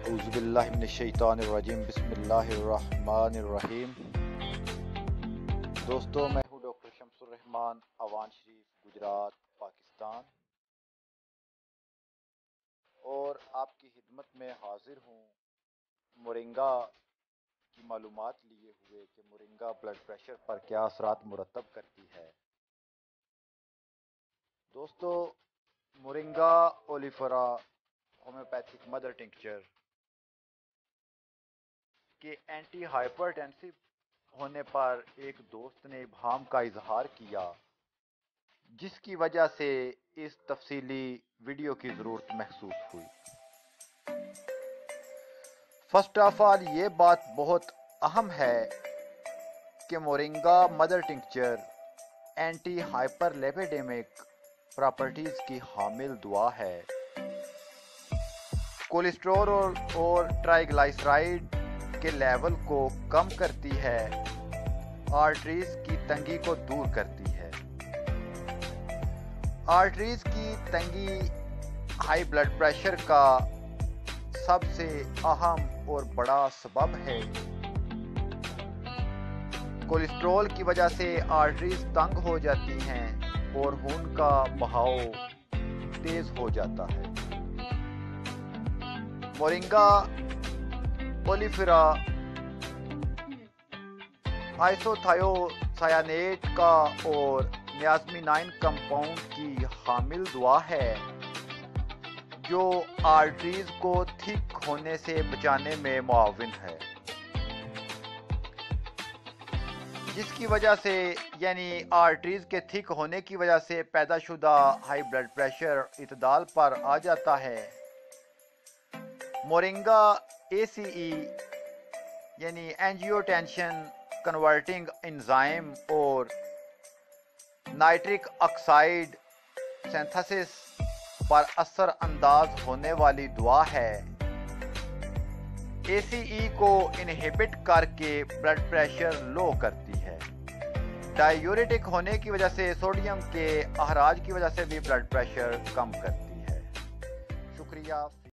अऊज़ु बिल्लाहि मिनश्शैतानिर्रजीम बिस्मिल्लाहिर्रहमानिर्रहीम। दोस्तों, मैं हूँ डॉक्टर शमसुर रहमान, अवान शरीफ, गुजरात, पाकिस्तान, और आपकी खिदमत में हाजिर हूँ मोरिंगा की मालूमात लिए हुए कि मोरिंगा ब्लड प्रेशर पर क्या असरात मुरतब करती है। दोस्तों, moringa oleifera homeopathic mother tincture के एंटी हाइपरटेंसिव होने पर एक दोस्त ने इब्हाम का इजहार किया, जिसकी वजह से इस तफसीली वीडियो की ज़रूरत महसूस हुई। फर्स्ट ऑफ ऑल, ये बात बहुत अहम है कि moringa mother tincture anti hyperlipidemic properties की हामिल दुआ है। कोलेस्ट्रॉल और ट्राइग्लिसराइड के लेवल को कम करती है, आर्टरीज की तंगी को दूर करती है। आर्टरीज की तंगी हाई ब्लड प्रेशर का सबसे अहम और बड़ा सबब है। कोलेस्ट्रॉल की वजह से आर्टरीज तंग हो जाती हैं और खून का बहाव तेज हो जाता है। मोरिंगा ओलिफेरा आइसोथायोसायानेट का और नियासमीनाइन कंपाउंड की हामिल दुआ है, जो आर्टरीज को थिक होने से बचाने में मुआविन है, जिसकी वजह से यानी आर्टरीज के थिक होने की वजह से पैदाशुदा हाई ब्लड प्रेशर इतदाल पर आ जाता है। मोरिंगा ACE यानी एंजियोटेंशन कन्वर्टिंग एंजाइम और नाइट्रिक ऑक्साइड सिंथेसिस पर असर अंदाज होने वाली दुआ है। ACE को इनहिबिट करके ब्लड प्रेशर लो करती है। डायूरेटिक होने की वजह से सोडियम के अखराज की वजह से भी ब्लड प्रेशर कम करती है। शुक्रिया।